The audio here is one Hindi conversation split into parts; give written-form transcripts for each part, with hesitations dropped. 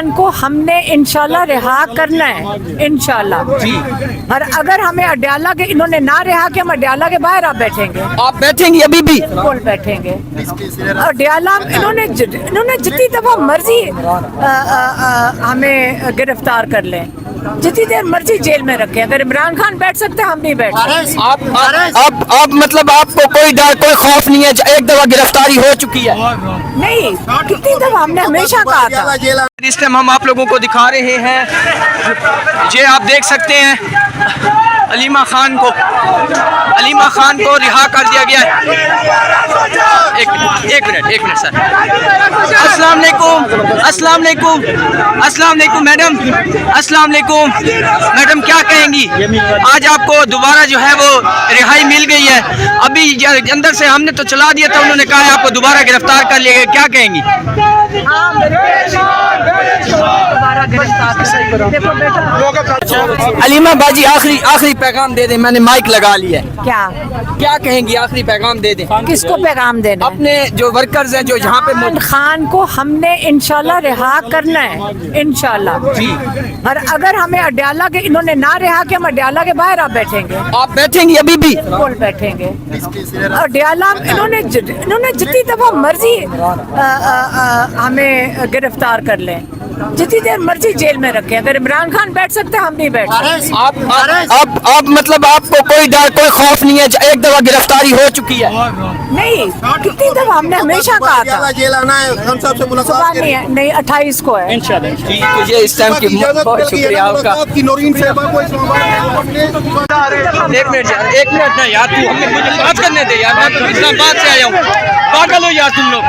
खान को हमने इंशाल्लाह रिहा करना है, इंशाल्लाह जी। और अगर हमें अडयाला के इन्होंने ना रिहा किया, हम अडयाला के बाहर आप बैठेंगे। आप बैठेंगे अभी भी? बिल्कुल बैठेंगे। अडयाला इन्होंने जितनी दफा मर्जी हमें गिरफ्तार कर लें, जितनी देर मर्जी जेल में रखें। अगर इमरान खान बैठ सकते हम नहीं बैठ सकते। आप मतलब आपको कोई डर कोई खौफ नहीं है? एक दफा गिरफ्तारी हो चुकी है? नहीं, कितनी दफा हमने हमेशा कहा था। इस टाइम हम आप लोगों को दिखा रहे हैं, ये आप देख सकते हैं अलीमा खान को रिहा कर दिया गया है। एक मिनट सर। अस्सलाम वालेकुम मैडम। अस्सलाम वालेकुम मैडम, क्या कहेंगी? आज आपको दोबारा जो है वो रिहाई मिल गई है। अभी अंदर से हमने तो चला दिया था, उन्होंने कहा है आपको दोबारा गिरफ्तार कर लिया गया, क्या कहेंगी? अलीमा बाजी आखिरी पैगाम दे दें, मैंने माइक लगा लिया है। क्या कहेंगी? आखिरी पैगाम दे दें। किसको पैगाम देना? अपने जो वर्कर्स हैं जो यहाँ पे। इमरान खान को हमने इंशाल्लाह रिहा करना है, इंशाल्लाह जी। और अगर हमें अडयाला के इन्होंने ना रिहा किया, हम अडयाला के बाहर आप बैठेंगे। आप बैठेंगे अभी भी? बिल्कुल बैठेंगे। अडयाला इन्होंने जितनी दफा मर्जी हमें गिरफ्तार कर लें, जितनी देर मर्जी जेल में रखें। अगर इमरान खान बैठ सकते हम नहीं बैठ सकते। आप मतलब आपको कोई डर कोई खौफ नहीं है? एक दफा गिरफ्तारी हो चुकी है? नहीं, कितनी दफा हमने हमेशा कहा था। जेल आना है, हम सबसे मुलाकात नहीं 28 को है इंशाल्लाह। मुझे इस टाइम की बहुत शुक्रिया आपका। एक मिनट ना यार, तू हमें मुझे बात करने दे यार, मैं तो इस्लामाबाद से आया हूँ। पागल हो यार तुम लोग।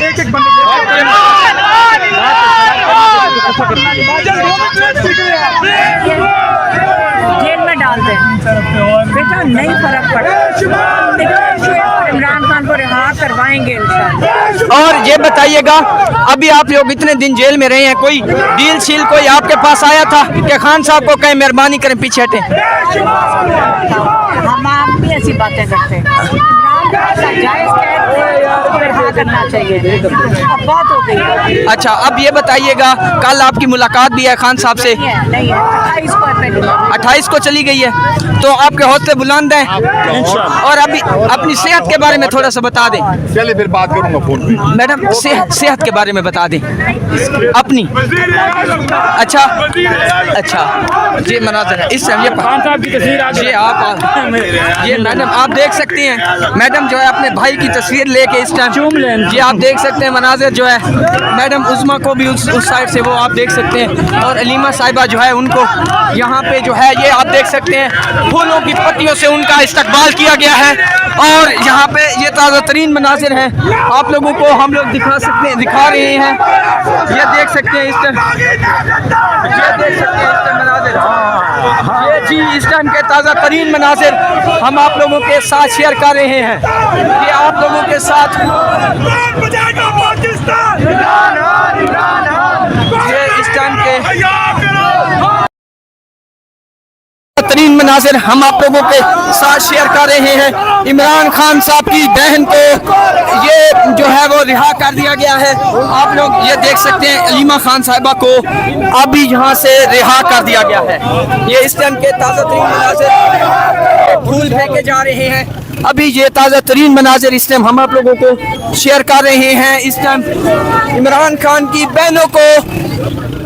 एक जेल में डाल दें बेटा, नहीं फर्क पड़ा। इमरान खान को रिहा करवाएंगे इंशाल्लाह। और ये बताइएगा, अभी आप लोग इतने दिन जेल में रहे हैं, कोई डील शील कोई आपके पास आया था कि खान साहब को कहें मेहरबानी करें पीछे हटें? हम आप भी ऐसी बातें करते हैं। करना चाहिए, अब बात हो गई। अच्छा, अब ये बताइएगा, कल आपकी मुलाकात भी है खान साहब से? नहीं है, 28 को चली गई है, तो आपके हौसले बुलंद हैं। और अभी अपनी सेहत के बारे में थोड़ा सा बता दें। चलिए फिर बात करूंगा फोन पे। मैडम सेहत के बारे में बता दें अपनी। अच्छा ये मनाजर है इस समय। ये ये मैडम आप देख सकते हैं, मैडम जो है अपने भाई की तस्वीर लेके इस टाइम ये आप देख सकते हैं मनाजिर जो है। मैडम उस्मा को भी उस साइड से वो आप देख सकते हैं, और अलीमा साहिबा जो है उनको यहाँ पे जो है ये आप देख सकते हैं फूलों की पत्तियों से उनका इस्तकबाल किया गया है। और यहाँ पे ये ताज़ा तरीन मनाजिर हैं, आप लोगों को हम लोग दिखा रहे हैं। ये देख सकते हैं इस मनाजिर, ये जी इस टाइम के ताज़ा तरीन मनाजिर हम आप लोगों के साथ शेयर कर रहे हैं। ये आप लोगों के साथ ये इस टाइम के तरीन मनाजिर हम आप लोगों के साथ शेयर कर रहे हैं। इमरान खान साहब की बहन को ये जो है वो रिहा कर दिया गया है। आप लोग ये देख सकते हैं अलीमा खान साहिबा को अभी यहाँ से रिहा कर दिया गया है। ये इस टाइम के ताज़ा तरीन मनाजिर फूल फेंके जा रहे हैं। अभी ये ताज़ा तरीन मनाजिर इस टाइम हम आप लोगों को शेयर कर रहे हैं। इस टाइम इमरान खान की बहनों को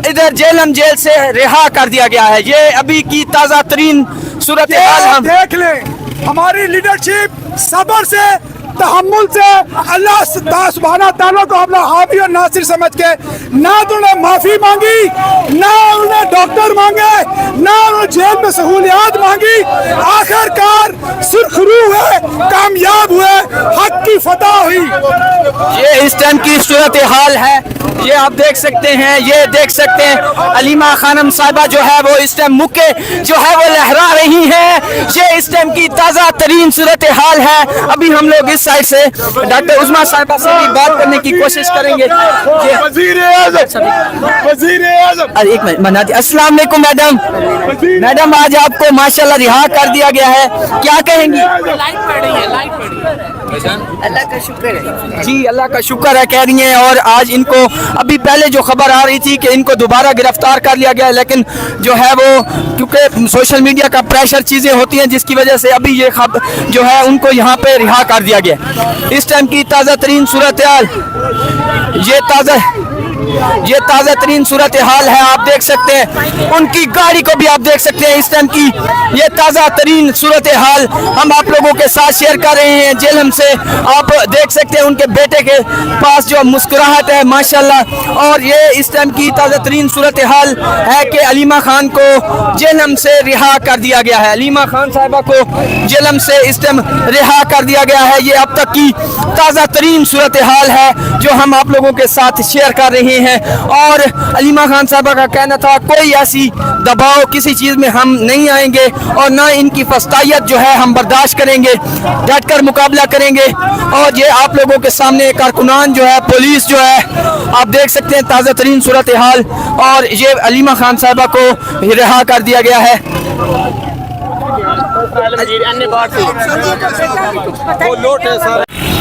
इधर जेल से रिहा कर दिया गया है। ये अभी की ताज़ा तरीन सूरत हाल हम देख लें। हमारी लीडरशिप सब्र से, तहम्मुल से, अल्लाह सुब्हाना तआला को अपना हावी और नासिर समझ के ना तो उन्हें माफी मांगी, ना उन्हें डॉक्टर मांगे, ना उन्हें जेल में सहूलियात मांगी। आखिरकार सुरखरू हुए, कामयाब हुए, हक की फतह हुई। ये इस टाइम की सूरत हाल है। ये आप देख सकते हैं, ये देख सकते हैं अलीमा खानम साहिबा जो है वो इस टाइम मुक्के जो है वो लहरा रही हैं। ये इस टाइम की ताज़ा तरीन सूरत हाल है। अभी हम लोग इस साइड से डॉक्टर उस्मा साहिबा से भी बात करने की कोशिश करेंगे। एक मिनट मना दी। अस्सलाम वालेकुम मैडम, आज आपको माशाल्लाह रिहा कर दिया गया है, क्या कहेंगी? लाइट पड़ रही है। अल्लाह का शुक्र है। जी अल्लाह का शुक्र है कह रही हैं। और आज इनको अभी पहले जो खबर आ रही थी कि इनको दोबारा गिरफ्तार कर लिया गया है, लेकिन जो है वो क्योंकि सोशल मीडिया का प्रेशर चीज़ें होती हैं जिसकी वजह से अभी ये खबर जो है उनको यहाँ पे रिहा कर दिया गया। इस टाइम की ताज़ा तरीन सूरत हाल ये ताज़ा तरीन सूरत हाल है। आप देख सकते हैं उनकी गाड़ी को भी आप देख सकते हैं। इस टाइम की ये ताज़ा तरीन सूरत हाल हम आप लोगों के साथ शेयर कर रहे हैं जेलम से। आप देख सकते हैं उनके बेटे के पास जो मुस्कुराहट है माशाल्लाह। और ये इस टाइम की ताज़ा तरीन सूरत हाल है कि अलीमा खान को जेलम से रिहा कर दिया गया है। अलीमा खान साहिबा को जेलम से इस टाइम रिहा कर दिया गया है। ये अब तक की ताज़ा तरीन सूरत हाल है जो हम आप लोगों के साथ शेयर कर रहे हैं। और अलीमा खान साहबा का कहना था कोई ऐसी दबाव किसी चीज़ में हम नहीं आएंगे और ना इनकी फस्तायत जो है हम बर्दाश्त करेंगे, डट कर मुकाबला करेंगे। और ये आप लोगों के सामने कारकुनान जो है, पुलिस जो है, आप देख सकते हैं ताज़ा तरीन सूरत हाल। और ये अलीमा खान साहबा को रिहा कर दिया गया है।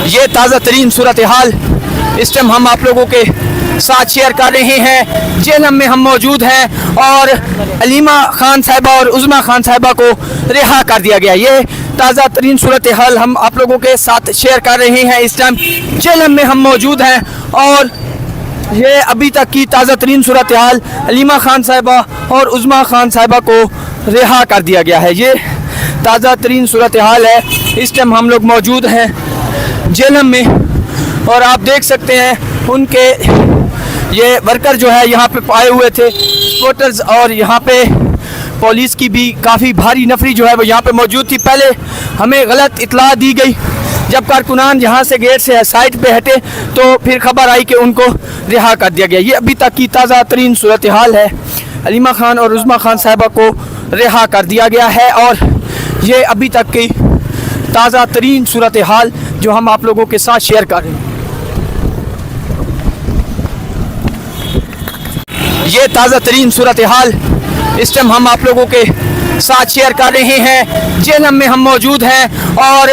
ये ताज़ा तरीन सूरत हाल इस टाइम हम आप लोगों के साथ शेयर कर रहे हैं। जेलम में हम मौजूद हैं और अलीमा खान साहिबा और उज़मा खान साहिबा को रिहा कर दिया गया। ये ताज़ा तरीन सूरत हाल हम आप लोगों के साथ शेयर कर रहे हैं। इस टाइम जेलम में हम मौजूद हैं और ये अभी तक की ताज़ा तरीन सूरत हाल अलीमा खान साहिबा और उज़मा खान साहिबा को रिहा कर दिया गया है। ये ताज़ा तरीन सूरत हाल है। इस टाइम हम लोग मौजूद हैं जेलम में और आप देख सकते हैं उनके ये वर्कर जो है यहाँ पे पाए हुए थे सपोर्टर्स। और यहाँ पे पुलिस की भी काफ़ी भारी नफरी जो है वो यहाँ पे मौजूद थी। पहले हमें गलत इतला दी गई, जब कारकुनान यहाँ से गेट से साइड पे हटे तो फिर खबर आई कि उनको रिहा कर दिया गया। ये अभी तक की ताज़ा तरीन सूरत हाल है। अलीमा खान और उज़मा खान साहिबा को रिहा कर दिया गया है और ये अभी तक की ताज़ा तरीन सूरत हाल जो हम आप लोगों के साथ शेयर कर रहे हैं। ये ताज़ा तरीन सूरत हाल इस टाइम हम आप लोगों के साथ शेयर कर रहे हैं। जेलम में हम मौजूद हैं और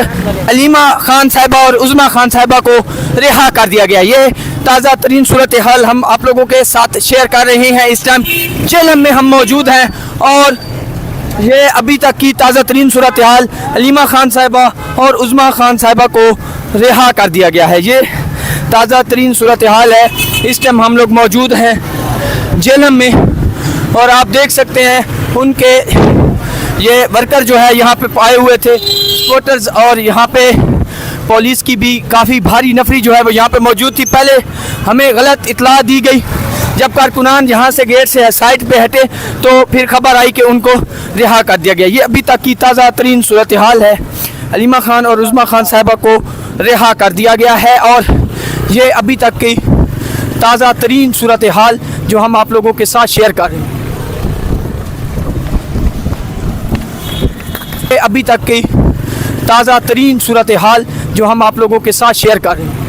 अलीमा खान साहिबा और उज़मा खान साहिबा को रिहा कर दिया गया। ये ताज़ा तरीन सूरत हाल हम आप लोगों के साथ शेयर कर रहे हैं। इस टाइम जेलम में हम मौजूद हैं और ये अभी तक की ताज़ा तरीन सूरत हाल अलीमा खान साहिबा और उज़मा खान साहिबा को रिहा कर दिया गया है। ये ताज़ा तरीन सूरत हाल है। इस टाइम हम लोग मौजूद हैं जेलम में और आप देख सकते हैं उनके ये वर्कर जो है यहाँ पे पाए हुए थे सपोर्टर्स। और यहाँ पे पुलिस की भी काफ़ी भारी नफरी जो है वो यहाँ पे मौजूद थी। पहले हमें गलत इतला दी गई, जब कारकुनान यहाँ से गेट से साइड पे हटे तो फिर खबर आई कि उनको रिहा कर दिया गया। ये अभी तक की ताज़ा तरीन सूरत हाल है। अलीमा खान और उज़मा खान साहिबा को रिहा कर दिया गया है और ये अभी तक की ताज़ा तरीन सूरत हाल जो हम आप लोगों के साथ शेयर कर रहे हैं। अभी तक की ताज़ा तरीन सूरत हाल जो हम आप लोगों के साथ शेयर कर रहे हैं।